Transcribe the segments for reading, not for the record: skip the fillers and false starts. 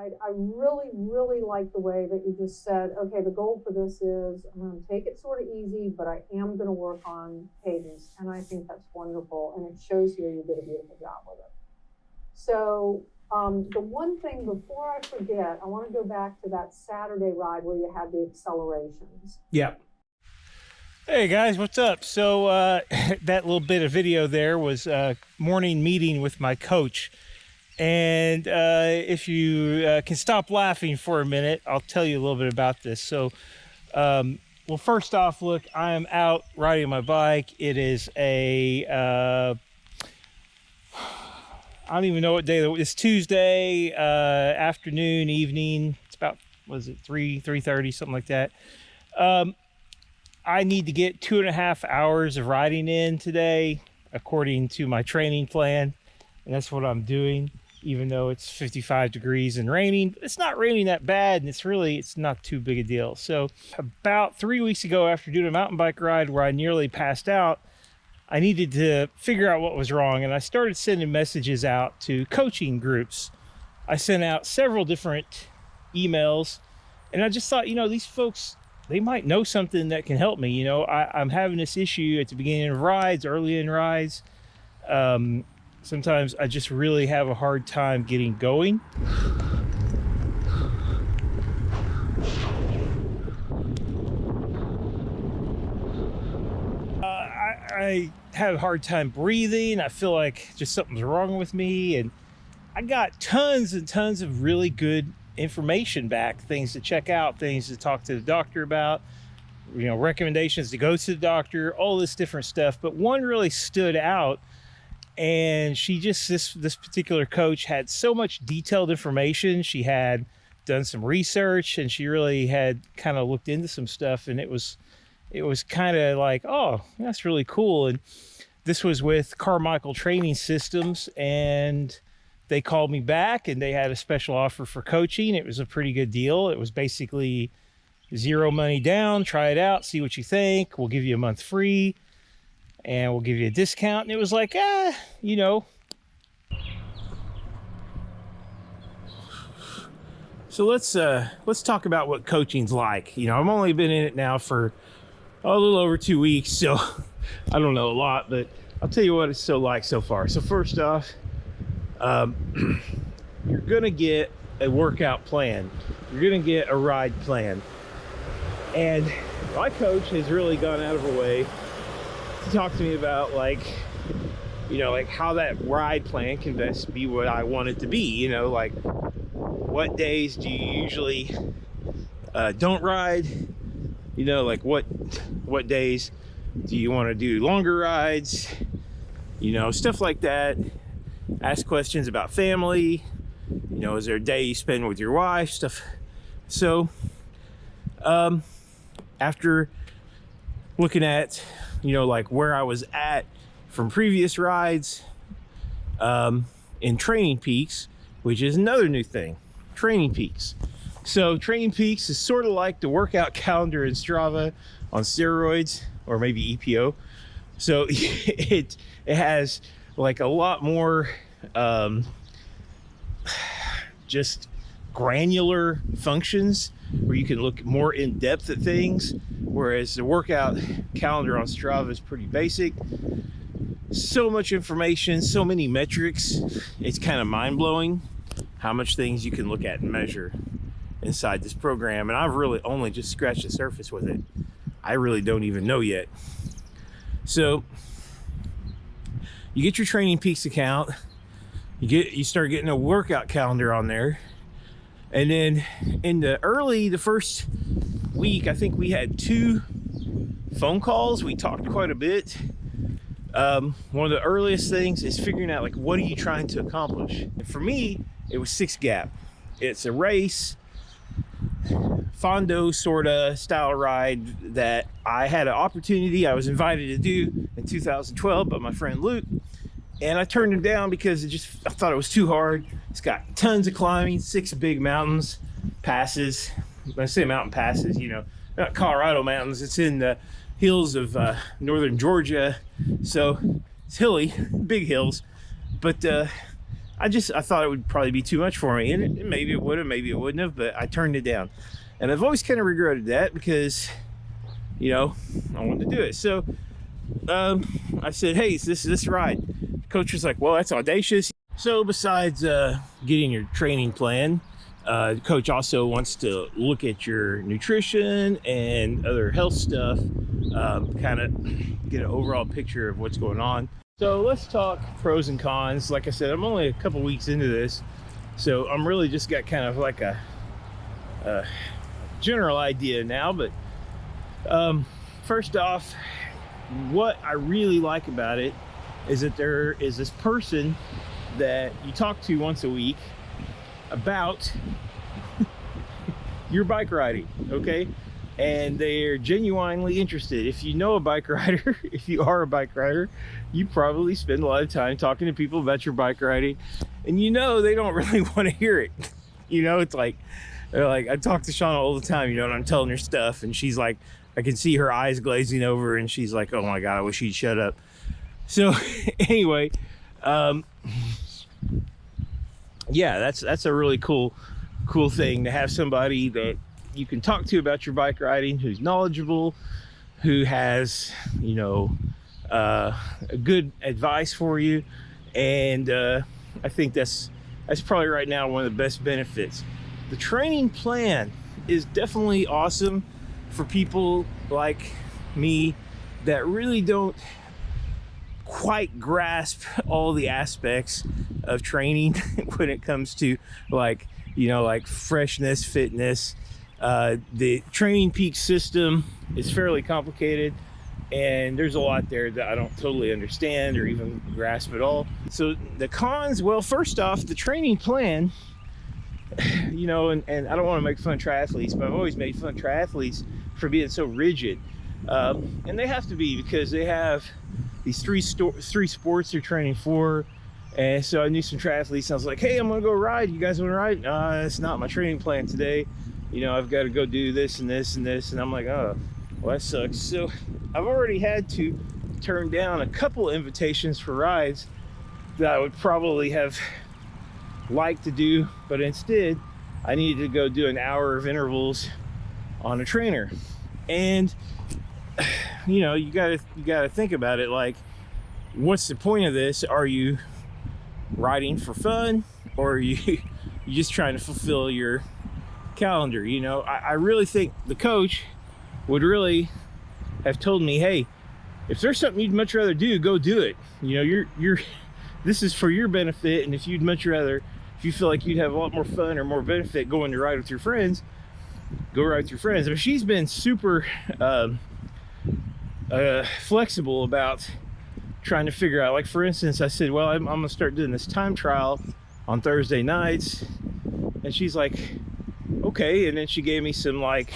ride. I really, really like the way that you just said, okay, the goal for this is I'm going to take it sort of easy, but I am going to work on cadence. And I think that's wonderful. And it shows here you did a beautiful job with it. So the one thing before I forget, I want to go back to that Saturday ride where you had the accelerations. Yeah. Hey guys, what's up? So that little bit of video there was a morning meeting with my coach. And if you can stop laughing for a minute, I'll tell you a little bit about this. So, well, first off, look, I am out riding my bike. It is a, I don't even know what day, it's Tuesday afternoon, evening. It's about, what is it, 3:30, something like that. I need to get 2.5 hours of riding in today, according to my training plan. And that's what I'm doing, even though it's 55 degrees and raining. It's not raining that bad, and it's not too big a deal. So about 3 weeks ago, after doing a mountain bike ride where I nearly passed out, I needed to figure out what was wrong. And I started sending messages out to coaching groups. I sent out several different emails, and I just thought, you know, these folks, they might know something that can help me. You know, I'm having this issue at the beginning of rides, early in rides. Sometimes I just really have a hard time getting going. I have a hard time breathing. I feel like just something's wrong with me. And I got tons and tons of really good information back, things to check out, things to talk to the doctor about, you know, recommendations to go to the doctor, all this different stuff. But one really stood out, and she just, this particular coach had so much detailed information. She had done some research, and she really had kind of looked into some stuff, and it was kind of like, oh, that's really cool. And this was with Carmichael Training Systems, and they called me back and they had a special offer for coaching. It was a pretty good deal. It was basically zero money down, try it out, see what you think. We'll give you a month free and we'll give you a discount. And it was like, you know. So let's talk about what coaching's like. You know, I've only been in it now for a little over 2 weeks, so I don't know a lot, but I'll tell you what it's so like so far. So first off, you're gonna get a workout plan. You're gonna get a ride plan. And my coach has really gone out of her way to talk to me about, like, you know, like how that ride plan can best be what I want it to be. You know, like what days do you usually don't ride? You know, like what days do you want to do longer rides? You know, stuff like that. Ask questions about family. You know, is there a day you spend with your wife? Stuff. So after looking at, you know, like where I was at from previous rides in Training Peaks, which is another new thing, Training Peaks. So Training Peaks is sort of like the workout calendar in Strava on steroids, or maybe EPO. So it has like a lot more just granular functions where you can look more in depth at things, whereas the workout calendar on Strava is pretty basic. So much information, so many metrics. It's kind of mind-blowing how much things you can look at and measure inside this program, and I've really only just scratched the surface with it. I really don't even know yet. So you get your Training Peaks account, you start getting a workout calendar on there, and then in the first week, I think we had 2 phone calls. We talked quite a bit. One of the earliest things is figuring out, like, what are you trying to accomplish? And for me, it was 6 Gap. It's a race, Fondo sort of style ride that I had an opportunity, I was invited to do in 2012 by my friend Luke, and I turned him down because I thought it was too hard. It's got tons of climbing, 6 big mountains, passes. When I say mountain passes, you know, not Colorado mountains, it's in the hills of northern Georgia, so it's hilly, big hills. But I thought it would probably be too much for me, and maybe it would have, maybe it wouldn't have, but I turned it down. And I've always kind of regretted that because, you know, I wanted to do it. So I said, hey, is this ride? The coach was like, well, that's audacious. So besides getting your training plan, the coach also wants to look at your nutrition and other health stuff, kind of get an overall picture of what's going on. So let's talk pros and cons. Like I said, I'm only a couple weeks into this, so I'm really just got kind of like a general idea now. But first off, what I really like about it is that there is this person that you talk to once a week about your bike riding, okay? And they're genuinely interested. If you know a bike rider, if you are a bike rider, you probably spend a lot of time talking to people about your bike riding, and you know they don't really want to hear it. You know, it's like, they're like, I talk to Shauna all the time, you know, and I'm telling her stuff, and she's like, I can see her eyes glazing over, and she's like, oh my God, I wish she'd shut up. So anyway, yeah, that's a really cool thing to have somebody that you can talk to about your bike riding, who's knowledgeable, who has, you know, a good advice for you. And I think that's probably right now one of the best benefits. The training plan is definitely awesome for people like me that really don't quite grasp all the aspects of training when it comes to, like, you know, like freshness, fitness. The Training Peak system is fairly complicated, and there's a lot there that I don't totally understand or even grasp at all. So the cons, well, first off, the training plan, you know, and I don't want to make fun of triathletes, but I've always made fun of triathletes for being so rigid. And they have to be, because they have these three sports they're training for. And so I knew some triathletes, and I was like, hey, I'm gonna go ride. You guys want to ride? No, that's not my training plan today. You know, I've got to go do this and this and this. And I'm like, oh, well, that sucks. So I've already had to turn down a couple invitations for rides that I would probably have liked to do, but instead I needed to go do an hour of intervals on a trainer. And you know, you gotta think about it, like, what's the point of this? Are you riding for fun, or are you just trying to fulfill your calendar? You know, I really think the coach would really have told me, hey, if there's something you'd much rather do, go do it. You know, you're this is for your benefit, and if you'd much rather, if you feel like you'd have a lot more fun or more benefit going to ride with your friends, go ride with your friends. But she's been super flexible about trying to figure out, like, for instance, I said, well, I'm gonna start doing this time trial on Thursday nights, and she's like, okay. And then she gave me some, like,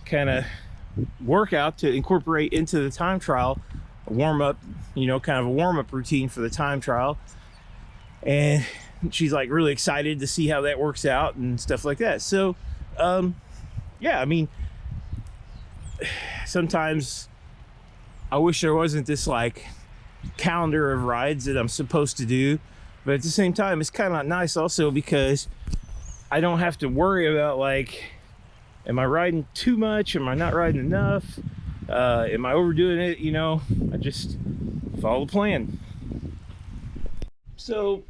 kind of workout to incorporate into the time trial, a warm-up, you know, kind of a warm-up routine for the time trial. And she's like really excited to see how that works out and stuff like that. So yeah, I mean, sometimes I wish there wasn't this like calendar of rides that I'm supposed to do, but at the same time, it's kind of nice also because I don't have to worry about, like, am I riding too much? Am I not riding enough? Am I overdoing it? You know, I just follow the plan. So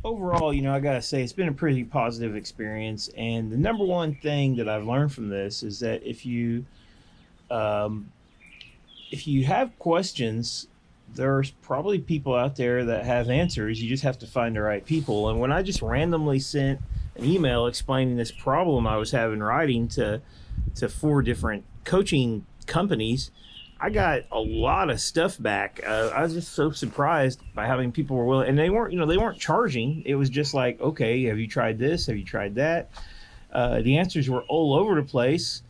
overall, you know, I gotta say it's been a pretty positive experience. And the number one thing that I've learned from this is that if you have questions, there's probably people out there that have answers. You just have to find the right people. And when I just randomly sent an email explaining this problem I was having riding to 4 different coaching companies, I got a lot of stuff back. I was just so surprised by how many people were willing, and they weren't charging. It was just like, okay, have you tried this? Have you tried that? The answers were all over the place,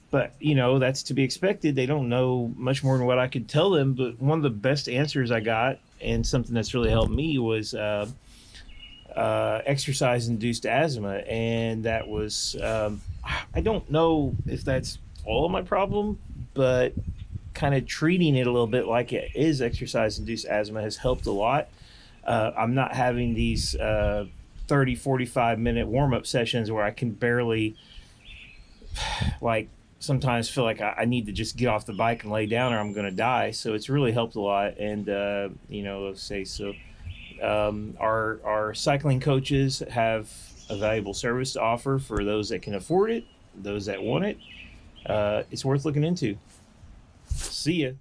but you know, that's to be expected. They don't know much more than what I could tell them. But one of the best answers I got, and something that's really helped me, was exercise-induced asthma. And that was, I don't know if that's all of my problem, but kind of treating it a little bit like it is exercise-induced asthma has helped a lot. I'm not having these 30, 45-minute warm-up sessions where I can barely, like, sometimes feel like I need to just get off the bike and lay down or I'm going to die. So it's really helped a lot. And, let's say, so our cycling coaches have a valuable service to offer for those that can afford it, those that want it. It's worth looking into. See ya.